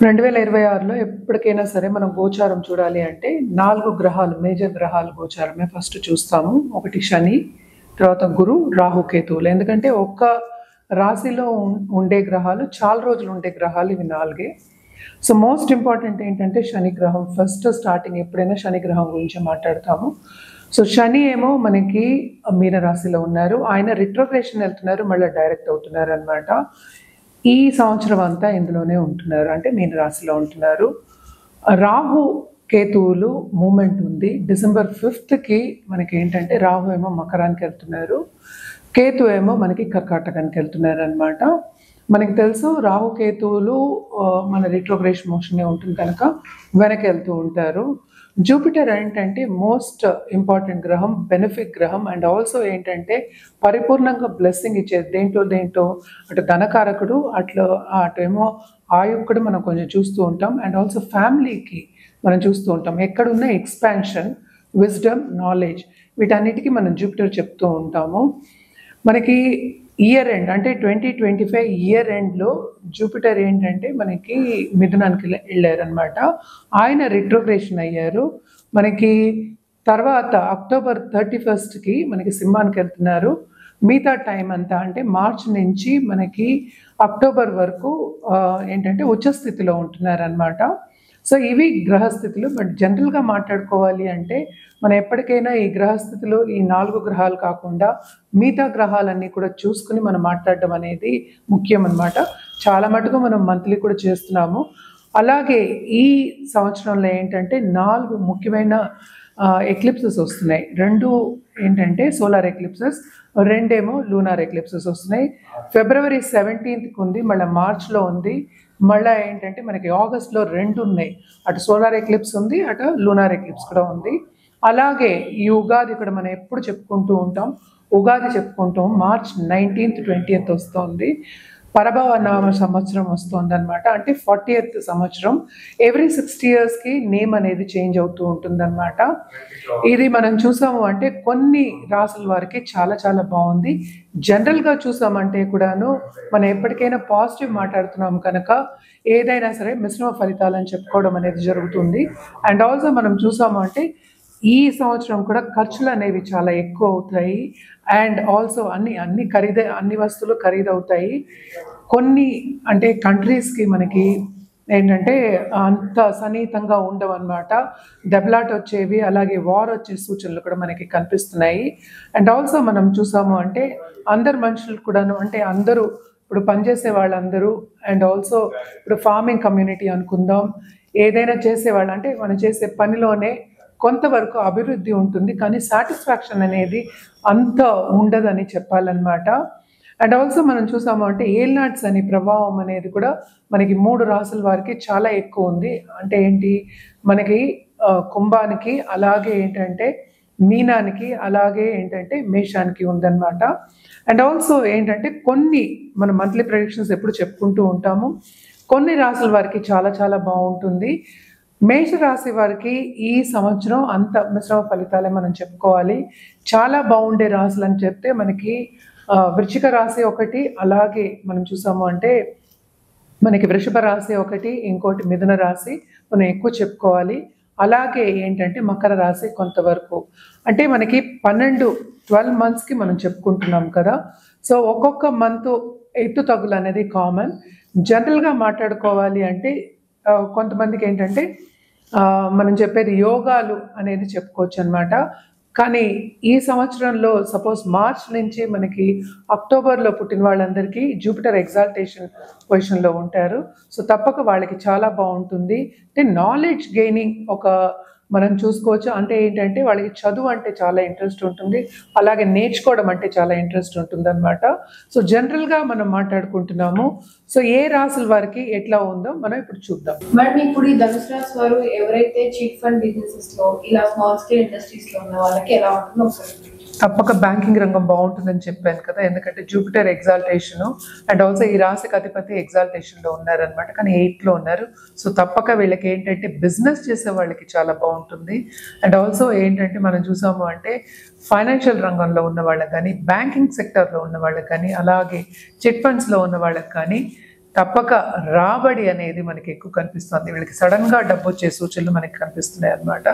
2026లో ఎప్పటికైనా సరే మనం గోచారం చూడాలి అంటే 4 గ్రహాలు మేజర్ గ్రహాలు గోచారమే ఫస్ట్ చూస్తాము. ఒకటి శని, తర్వాత గురు, రాహు, కేతువులు. ఎందుకంటే ఒక్క రాశిలో ఉండే గ్రహాలు చాలా రోజులు ఉండే గ్రహాలు ఇవి 4. సో మోస్ట్ ఇంపార్టెంట్ ఏంటంటే శని గ్రహం. ఫస్ట్ స్టార్టింగ్ ఎప్పుడైనా శని గ్రహం గురించి మాట్లాడతాము. సో శని ఏమో మనకి మీన రాశిలో ఉన్నారు. ఆయన రిట్రోగ్రేషన్ వెళ్తున్నారు, మళ్ళీ డైరెక్ట్ అవుతున్నారు అనమాట. ఈ సంవత్సరం అంతా ఇందులోనే ఉంటున్నారు, అంటే మీన రాశిలో ఉంటున్నారు. రాహు కేతువులు మూమెంట్ ఉంది. డిసెంబర్ 5th మనకి ఏంటంటే రాహు ఏమో మకరానికి వెళ్తున్నారు, కేతు ఏమో మనకి కర్కాటకానికి వెళ్తున్నారు అనమాట. మనకి తెలుసు రాహు కేతువులు మన రిట్రోగ్రేషన్ మోషనే ఉంటుంది కనుక వెనక్కి వెళ్తూ ఉంటారు. జూపిటర్ ఏంటంటే మోస్ట్ ఇంపార్టెంట్ గ్రహం, బెనిఫిక్ గ్రహం, అండ్ ఆల్సో ఏంటంటే పరిపూర్ణంగా బ్లెస్సింగ్ ఇచ్చేది. దేంటో అటు ధనకారకుడు, అటేమో ఆయుక్కుడు మనం కొంచెం చూస్తూ ఉంటాం. అండ్ ఆల్సో ఫ్యామిలీకి మనం చూస్తూ ఉంటాం. ఎక్కడున్న ఎక్స్పాన్షన్, విజ్డమ్, నాలెడ్జ్, వీటన్నిటికీ మనం జూపిటర్ చెప్తూ ఉంటాము. మనకి ఇయర్ ఎండ్ అంటే 2025 ఇయర్ ఎండ్లో జూపిటర్ ఏంటంటే మనకి మిథునానికి వెళ్ళారనమాట. ఆయన రిట్రోగ్రేషన్ అయ్యారు. మనకి తర్వాత అక్టోబర్ 31st మనకి సింహానికి వెళ్తున్నారు. మిగతా టైం అంతా అంటే మార్చ్ నుంచి మనకి అక్టోబర్ వరకు ఏంటంటే ఉచ్చస్థితిలో ఉంటున్నారు అనమాట. సో ఇవి గ్రహస్థితులు. బట్ జనరల్గా మాట్లాడుకోవాలి అంటే మనం ఎప్పటికైనా ఈ గ్రహస్థితిలో ఈ 4 గ్రహాలు కాకుండా మిగతా గ్రహాలన్నీ కూడా చూసుకుని మనం మాట్లాడడం అనేది ముఖ్యం అనమాట. చాలా మటుకు మనం మంత్లీ కూడా చేస్తున్నాము. అలాగే ఈ సంవత్సరంలో ఏంటంటే 4 ముఖ్యమైన ఎక్లిప్సెస్ వస్తున్నాయి. 2 ఏంటంటే సోలార్ ఎక్లిప్సెస్, 2 ఏమో లూనార్ ఎక్లిప్సెస్ వస్తున్నాయి. ఫిబ్రవరి 17th ఉంది, మళ్ళీ మార్చ్లో ఉంది, మళ్ళీ ఏంటంటే మనకి ఆగస్ట్లో 2 ఉన్నాయి. అటు సోలార్ ఎక్లిప్స్ ఉంది, అటు లూనార్ ఎక్లిప్స్ కూడా ఉంది. అలాగే ఈ ఉగాది కూడా మనం ఎప్పుడు చెప్పుకుంటూ ఉంటాం, ఉగాది చెప్పుకుంటాం. మార్చ్ 19th 20th వస్తుంది. పరభవ నామ సంవత్సరం వస్తుంది అనమాట. అంటే 40th సంవత్సరం. ఎవ్రీ 60 yearsకి నేమ్ అనేది చేంజ్ అవుతూ ఉంటుంది అనమాట. ఇది మనం చూసాము అంటే కొన్ని రాసుల వారికి చాలా చాలా బాగుంది. జనరల్గా చూసామంటే కూడాను మనం ఎప్పటికైనా పాజిటివ్ మాట్లాడుతున్నాం కనుక ఏదైనా సరే మిశ్రమ ఫలితాలని చెప్పుకోవడం అనేది జరుగుతుంది. అండ్ ఆల్సో మనం చూసాము అంటే ఈ సంవత్సరం కూడా ఖర్చులు అనేవి చాలా ఎక్కువ అవుతాయి. అండ్ ఆల్సో అన్ని వస్తువులు ఖరీదవుతాయి. కొన్ని అంటే కంట్రీస్కి మనకి ఏంటంటే అంత సన్నిహితంగా ఉండవు అనమాట. దెబ్బలాట వచ్చేవి, అలాగే వార్ వచ్చే సూచనలు కూడా మనకి కనిపిస్తున్నాయి. అండ్ ఆల్సో మనం చూసాము అంటే అందరు మనుషులు కూడాను, అంటే అందరూ ఇప్పుడు పనిచేసే వాళ్ళందరూ, అండ్ ఆల్సో ఇప్పుడు ఫార్మింగ్ కమ్యూనిటీ అనుకుందాం, ఏదైనా చేసేవాళ్ళు అంటే మనం చేసే పనిలోనే కొంతవరకు అభివృద్ధి ఉంటుంది, కానీ సాటిస్ఫాక్షన్ అనేది అంత ఉండదని చెప్పాలన్నమాట. అండ్ ఆల్సో మనం చూసాము అంటే ఏల్నాట్స్ అనే ప్రభావం అనేది కూడా మనకి 3 రాసుల వారికి చాలా ఎక్కువ ఉంది. అంటే ఏంటి, మనకి కుంభానికి, అలాగే ఏంటంటే మీనానికి, అలాగే ఏంటంటే మేషానికి ఉందన్నమాట. అండ్ ఆల్సో ఏంటంటే కొన్ని మన మంత్లీ ప్రెడిక్షన్స్ ఎప్పుడు చెప్పుకుంటూ ఉంటాము. కొన్ని రాసుల వారికి చాలా చాలా బాగుంటుంది. మేషరాశి వారికి ఈ సంవత్సరం అంత మిశ్రమ ఫలితాలే మనం చెప్పుకోవాలి. చాలా బాగుండే రాశులు అని చెప్తే మనకి వృశ్చిక రాశి ఒకటి, అలాగే మనం చూసాము అంటే మనకి వృషభ రాశి ఒకటి, ఇంకోటి మిథున రాశి మనం ఎక్కువ చెప్పుకోవాలి. అలాగే ఏంటంటే మకర రాశి కొంతవరకు, అంటే మనకి 12 monthsకి మనం చెప్పుకుంటున్నాం కదా. సో ఒక్కొక్క మంత్ ఎత్తు తగ్గులు అనేది కామన్. జనరల్గా మాట్లాడుకోవాలి అంటే కొంతమందికి ఏంటంటే మనం చెప్పేది యోగాలు అనేది చెప్పుకోవచ్చు అనమాట. కానీ ఈ సంవత్సరంలో సపోజ్ మార్చ్ నుంచి మనకి అక్టోబర్లో పుట్టిన వాళ్ళందరికీ జూపిటర్ ఎగ్జాల్టేషన్ పొజిషన్లో ఉంటారు. సో తప్పక వాళ్ళకి చాలా బాగుంటుంది. అంటే నాలెడ్జ్ గెయినింగ్ మనం చూసుకోవచ్చు. అంటే ఏంటంటే వాళ్ళకి చదువు అంటే చాలా ఇంట్రెస్ట్ ఉంటుంది, అలాగే నేర్చుకోవడం అంటే చాలా ఇంట్రెస్ట్ ఉంటుంది అనమాట. సో జనరల్గా మనం మాట్లాడుకుంటున్నాము. సో ఏ రాసుల వారికి ఎట్లా ఉందో మనం ఇప్పుడు చూద్దాం. మేడం, ఇప్పుడు ఈ ధనుసు రాశి వారు ఎవరైతే చిట్ ఫండ్ బిజినెసెస్ లో ఇలా స్మాల్ స్కేల్ ఇండస్ట్రీస్ లో ఉన్న వాళ్ళకి ఎలా ఉంటుందో ఒకసారి. తప్పక బ్యాంకింగ్ రంగం బాగుంటుందని చెప్పాను కదా, ఎందుకంటే జూపిటర్ ఎగ్జాల్టేషను అండ్ ఆల్సో ఈ రాశికి అధిపతి ఎగ్జాల్టేషన్లో ఉన్నారనమాట, కానీ 8లో ఉన్నారు. సో తప్పక వీళ్ళకి ఏంటంటే బిజినెస్ చేసే వాళ్ళకి చాలా బాగుంటుంది. అండ్ ఆల్సో ఏంటంటే మనం చూసాము అంటే ఫైనాన్షియల్ రంగంలో ఉన్న వాళ్ళకి కానీ, బ్యాంకింగ్ సెక్టర్లో ఉన్న వాళ్ళకి కానీ, అలాగే చిట్ ఫండ్స్లో ఉన్న వాళ్ళకి కానీ తప్పక రాబడి అనేది మనకి ఎక్కువ కనిపిస్తుంది. వీళ్ళకి సడన్గా డబ్బు వచ్చే సూచనలు మనకి కనిపిస్తున్నాయి అన్నమాట.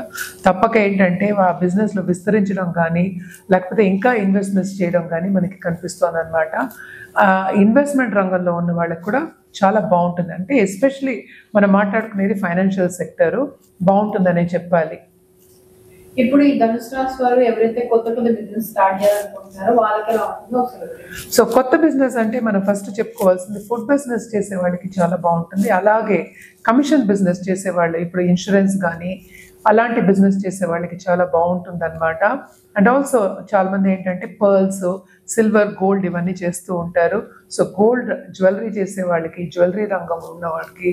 తప్పక ఏంటంటే ఆ బిజినెస్లో విస్తరించడం కానీ లేకపోతే ఇంకా ఇన్వెస్ట్మెంట్స్ చేయడం కానీ మనకి కనిపిస్తుంది అనమాట. ఇన్వెస్ట్మెంట్ రంగంలో ఉన్న వాళ్ళకి కూడా చాలా బాగుంటుంది. అంటే ఎస్పెషలీ మనం మాట్లాడుకునేది ఫైనాన్షియల్ సెక్టర్ బాగుంటుందనే చెప్పాలి. ఇప్పుడు ఈ ధనుసు రాశి వారు ఎవరైతే కొత్త బిజినెస్ స్టార్ట్ చేయాలనుకుంటున్నారో వాళ్ళకి ఎలా ఉంటుందో ఒకసారి. సో కొత్త బిజినెస్ అంటే మనం ఫస్ట్ చెప్పుకోవాల్సింది ఫుడ్ బిజినెస్ చేసే వాళ్ళకి చాలా బాగుంటుంది. అలాగే కమిషన్ బిజినెస్ చేసే వాళ్ళు, ఇప్పుడు ఇన్సూరెన్స్ కానీ అలాంటి బిజినెస్ చేసే వాళ్ళకి చాలా బాగుంటుంది అనమాట. అండ్ ఆల్సో చాలామంది ఏంటంటే పర్ల్స్, సిల్వర్, గోల్డ్ ఇవన్నీ చేస్తూ ఉంటారు. సో గోల్డ్ జ్యువెలరీ చేసే వాళ్ళకి, జ్యువెలరీ రంగంలో ఉన్న వాళ్ళకి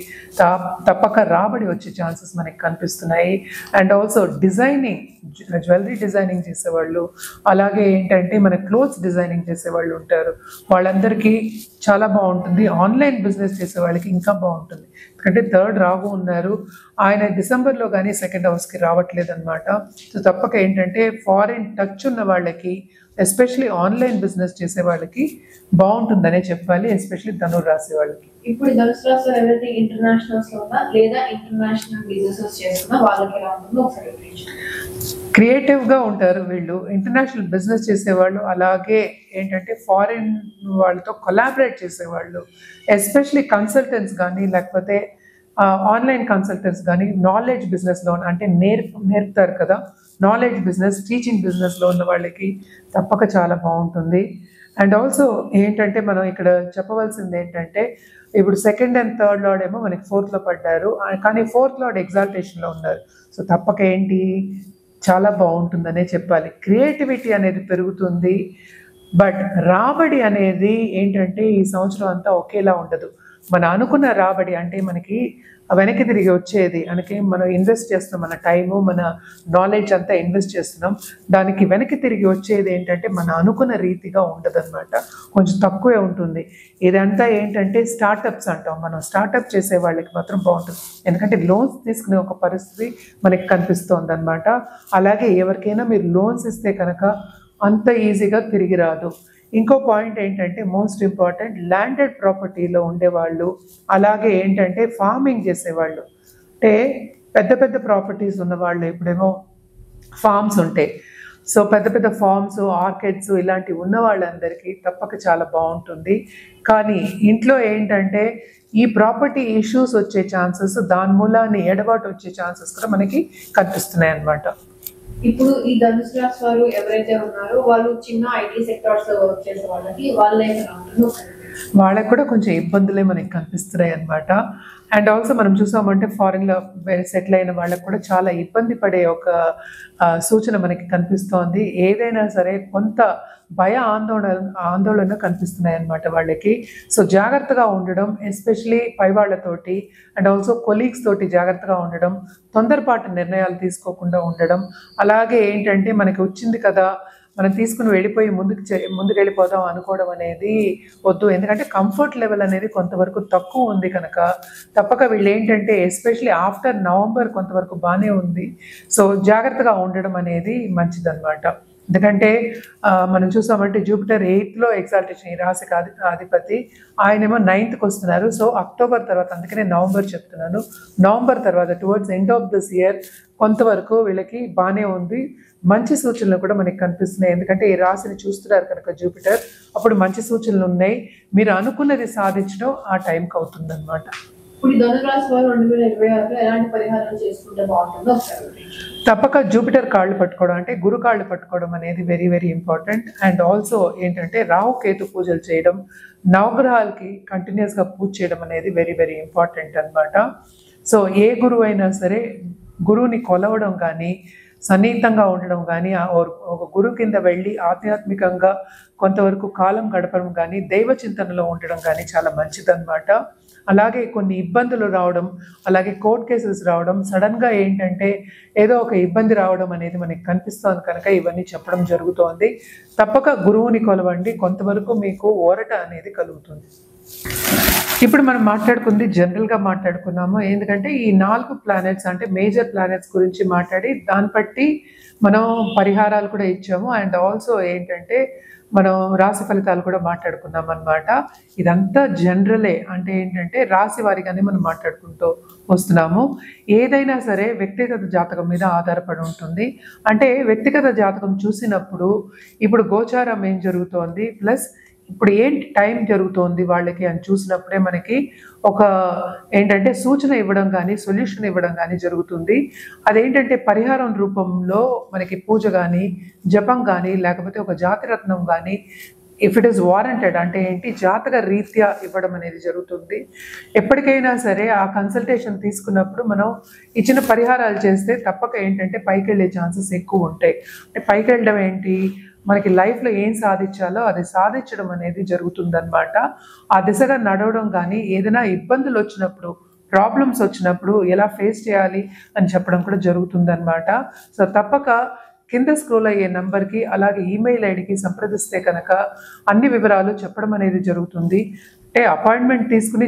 తప్పక రాబడి వచ్చే ఛాన్సెస్ మనకి కనిపిస్తున్నాయి. And also designing, jewellery designing చేసేవాళ్ళు, అలాగే ఏంటంటే మన క్లోత్స్ డిజైనింగ్ చేసేవాళ్ళు ఉంటారు, వాళ్ళందరికీ చాలా బాగుంటుంది. ఆన్లైన్ బిజినెస్ చేసే వాళ్ళకి ఇంకా బాగుంటుంది. ఎందుకంటే థర్డ్ రాహు ఉన్నారు, ఆయన డిసెంబర్లో కానీ సెకండ్ హౌస్కి రావట్లేదు అనమాట. సో తప్పక ఏంటంటే ఫారిన్ టచ్ ఉన్న వాళ్ళకి, ఎస్పెషలీ ఆన్లైన్ బిజినెస్ చేసే వాళ్ళకి బాగుంటుందనే చెప్పాలి, ఎస్పెషలీ ధనుర్ రాశి వాళ్ళకి. ఇప్పుడు ధనుసు రాశి వారు ఎవరైతే ఇంటర్నేషనల్స్ లో ఉన్నా లేదా ఇంటర్నేషనల్ బిజినెసెస్ చేస్తున్నా వాళ్ళకి ఎలా ఉంటుందో ఒకసారి. క్రియేటివ్గా ఉంటారు వీళ్ళు, ఇంటర్నేషనల్ బిజినెస్ చేసేవాళ్ళు, అలాగే ఏంటంటే ఫారిన్ వాళ్ళతో కొలాబరేట్ చేసేవాళ్ళు, ఎస్పెషలీ కన్సల్టెంట్స్ కానీ లేకపోతే ఆన్లైన్ కన్సల్టెంట్స్ కానీ నాలెడ్జ్ బిజినెస్లో అంటే నేర్పుతారు కదా, నాలెడ్జ్ బిజినెస్, టీచింగ్ బిజినెస్లో ఉన్న వాళ్ళకి తప్పక చాలా బాగుంటుంది. అండ్ ఆల్సో ఏంటంటే మనం ఇక్కడ చెప్పవలసింది ఏంటంటే ఇప్పుడు సెకండ్ అండ్ థర్డ్ లార్డ్ ఏమో మనకి ఫోర్త్లో పడ్డారు, కానీ ఫోర్త్ లార్డ్ ఎగ్జాల్టేషన్లో ఉన్నారు. సో తప్పక ఏంటి చాలా బాగుంటుందనే చెప్పాలి. క్రియేటివిటీ అనేది పెరుగుతుంది, బట్ రాబడి అనేది ఏంటంటే ఈ సంవత్సరం అంతా ఒకేలా ఉండదు. మన అనుకున్న రాబడి అంటే మనకి వెనక్కి తిరిగి వచ్చేది, మనకి మనం ఇన్వెస్ట్ చేస్తున్నాం, మన టైము, మన నాలెడ్జ్ అంతా ఇన్వెస్ట్ చేస్తున్నాం, దానికి వెనక్కి తిరిగి వచ్చేది ఏంటంటే మన అనుకున్న రీతిగా ఉండదన్నమాట, కొంచెం తక్కువే ఉంటుంది. ఇదంతా ఏంటంటే స్టార్టప్స్ అంటాం, మనం స్టార్టప్ చేసే వాళ్ళకి మాత్రం బాగుంటుంది. ఎందుకంటే లోన్స్ తీసుకునే ఒక పరిస్థితి మనకి కనిపిస్తుంది అనమాట. అలాగే ఎవరికైనా మీరు లోన్స్ ఇస్తే కనుక అంత ఈజీగా తిరిగి రాదు. ఇంకో పాయింట్ ఏంటంటే మోస్ట్ ఇంపార్టెంట్, ల్యాండెడ్ ప్రాపర్టీలో ఉండేవాళ్ళు, అలాగే ఏంటంటే ఫార్మింగ్ చేసేవాళ్ళు, అంటే పెద్ద పెద్ద ప్రాపర్టీస్ ఉన్నవాళ్ళు, ఇప్పుడేమో ఫార్మ్స్ ఉంటాయి, సో పెద్ద పెద్ద ఫార్మ్స్, ఆర్కిడ్స్ ఇలాంటివి ఉన్న వాళ్ళందరికీ తప్పక చాలా బాగుంటుంది. కానీ ఇంట్లో ఏంటంటే ఈ ప్రాపర్టీ ఇష్యూస్ వచ్చే ఛాన్సెస్, దాని మూలాన్ని ఎడబాటు వచ్చే ఛాన్సెస్ కూడా మనకి కనిపిస్తున్నాయి అన్నమాట. ఇప్పుడు ఈ ధనుసు రాశి వారు ఎవరైతే ఉన్నారో వాళ్ళు చిన్న ఐటీ సెక్టార్స్ లో వర్క్ చేసే వాళ్ళకి వాళ్ళకి కూడా కొంచెం ఇబ్బందులే మనకి కనిపిస్తున్నాయి అన్నమాట. అండ్ ఆల్సో మనం చూసామంటే ఫారిన్లో సెటిల్ అయిన వాళ్ళకి కూడా చాలా ఇబ్బంది పడే ఒక సూచన మనకి కనిపిస్తోంది. ఏదైనా సరే కొంత భయ ఆందోళన కనిపిస్తున్నాయి అన్నమాట వాళ్ళకి. సో జాగ్రత్తగా ఉండడం, ఎస్పెషలీ పై వాళ్ళతోటి అండ్ ఆల్సో కొలీగ్స్ తోటి జాగ్రత్తగా ఉండడం, తొందరపాటు నిర్ణయాలు తీసుకోకుండా ఉండడం, అలాగే ఏంటంటే మనకి వచ్చింది కదా మనం తీసుకుని వెళ్ళిపోయి ముందుకు వెళ్ళిపోదాం అనుకోవడం అనేది వద్దు. ఎందుకంటే కంఫర్ట్ లెవెల్ అనేది కొంతవరకు తక్కువ ఉంది కనుక తప్పక వీళ్ళు ఏంటంటే ఎస్పెషలీ ఆఫ్టర్ నవంబర్ కొంతవరకు బాగానే ఉంది. సో జాగ్రత్తగా ఉండడం అనేది మంచిదన్నమాట. ఎందుకంటే మనం చూసామంటే జూపిటర్ 8th ఎగ్జాల్టేషన్, ఈ రాశికి అధిపతి, ఆయనేమో 9th వస్తున్నారు. సో అక్టోబర్ తర్వాత, అందుకనే నవంబర్ చెప్తున్నాను, నవంబర్ తర్వాత towards end of this year కొంతవరకు వీళ్ళకి బాగానే ఉంది. మంచి సూచనలు కూడా మనకి కనిపిస్తున్నాయి. ఎందుకంటే ఈ రాశిని చూస్తున్నారు కనుక జూపిటర్, అప్పుడు మంచి సూచనలు ఉన్నాయి. మీరు అనుకున్నది సాధించడం ఆ టైంకి అవుతుంది అనమాట. ఇప్పుడు ధనురాశి వారు 2026లో ఎలాంటి పరిహారం చేసుకుంటే బాగుంటుందో తప్పక జూపిటర్ కాళ్ళు పట్టుకోవడం, అంటే గురు కాళ్ళు పట్టుకోవడం అనేది very very important. And also ఏంటంటే రాహుకేతు పూజలు చేయడం, నవగ్రహాలకి కంటిన్యూస్గా పూజ చేయడం అనేది వెరీ వెరీ ఇంపార్టెంట్ అనమాట. సో ఏ గురువు అయినా సరే గురువుని కొలవడం కానీ, సన్నిహితంగా ఉండడం కానీ, ఒక గురువు కింద వెళ్ళి ఆధ్యాత్మికంగా కొంతవరకు కాలం గడపడం కానీ, దైవ చింతనలో ఉండడం కానీ చాలా మంచిదన్నమాట. అలాగే కొన్ని ఇబ్బందులు రావడం, అలాగే కోర్ట్ కేసెస్ రావడం, సడన్గా ఏంటంటే ఏదో ఒక ఇబ్బంది రావడం అనేది మనకి కనిపిస్తోంది కనుక ఇవన్నీ చెప్పడం జరుగుతోంది. తప్పక గురువుని కొలవండి, కొంతవరకు మీకు ఊరట అనేది కలుగుతుంది. ఇప్పుడు మనం మాట్లాడుకుంది జనరల్గా మాట్లాడుకున్నాము, ఎందుకంటే ఈ 4 ప్లానెట్స్ అంటే మేజర్ ప్లానెట్స్ గురించి మాట్లాడి దాన్ని బట్టి మనం పరిహారాలు కూడా ఇచ్చాము. అండ్ ఆల్సో ఏంటంటే మనం రాశి ఫలితాలు కూడా మాట్లాడుకున్నాం అనమాట. ఇదంతా జనరలే, అంటే ఏంటంటే రాశి వారిగానే మనం మాట్లాడుకుంటూ వస్తున్నాము. ఏదైనా సరే వ్యక్తిగత జాతకం మీద ఆధారపడి ఉంటుంది. అంటే వ్యక్తిగత జాతకం చూసినప్పుడు ఇప్పుడు గోచారం ఏం జరుగుతోంది, ప్లస్ ఇప్పుడు ఏంటి టైం జరుగుతోంది వాళ్ళకి అని చూసినప్పుడే మనకి ఒక ఏంటంటే సూచన ఇవ్వడం కానీ సొల్యూషన్ ఇవ్వడం కానీ జరుగుతుంది. అదేంటంటే పరిహారం రూపంలో మనకి పూజ కానీ జపం కానీ లేకపోతే ఒక జాతిరత్నం కానీ ఇఫ్ ఇట్ ఈస్ వారంటెడ్ అంటే ఏంటి జాతక రీత్యా ఇవ్వడం అనేది జరుగుతుంది. ఎప్పటికైనా సరే ఆ కన్సల్టేషన్ తీసుకున్నప్పుడు మనం ఇచ్చిన పరిహారాలు చేస్తే తప్పక ఏంటంటే పైకి వెళ్ళే ఛాన్సెస్ ఎక్కువ ఉంటాయి. అంటే పైకి వెళ్ళడం ఏంటి, మనకి లైఫ్లో ఏం సాధించాలో అది సాధించడం అనేది జరుగుతుందన్నమాట. ఆ దిశగా నడవడం కానీ ఏదైనా ఇబ్బందులు వచ్చినప్పుడు ప్రాబ్లమ్స్ వచ్చినప్పుడు ఎలా ఫేస్ చేయాలి అని చెప్పడం కూడా జరుగుతుందన్నమాట. సో తప్పక కింద స్క్రోల్ అయ్యే నంబర్కి అలాగే ఈమెయిల్ ఐడికి సంప్రదిస్తే కనుక అన్ని వివరాలు చెప్పడం అనేది జరుగుతుంది. అంటే అపాయింట్మెంట్ తీసుకుని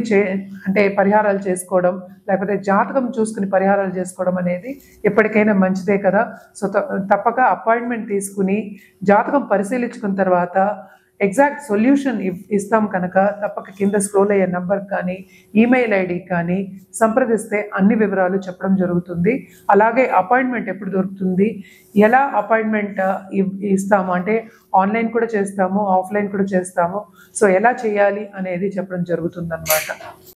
అంటే పరిహారాలు చేసుకోవడం లేకపోతే జాతకం చూసుకుని పరిహారాలు చేసుకోవడం అనేది ఎప్పటికైనా మంచిదే కదా. సో తప్పక అపాయింట్మెంట్ తీసుకుని జాతకం పరిశీలించుకున్న తర్వాత ఎగ్జాక్ట్ సొల్యూషన్ ఇస్తాం కనుక తప్పక కింద స్క్రోల్ అయ్యే నంబర్ కానీ ఈమెయిల్ ఐడి కానీ సంప్రదిస్తే అన్ని వివరాలు చెప్పడం జరుగుతుంది. అలాగే అపాయింట్మెంట్ ఎప్పుడు దొరుకుతుంది, ఎలా అపాయింట్మెంట్ ఇస్తాము అంటే ఆన్లైన్ కూడా చేస్తాము ఆఫ్లైన్ కూడా చేస్తాము, సో ఎలా చేయాలి అనేది చెప్పడం జరుగుతుంది అన్నమాట.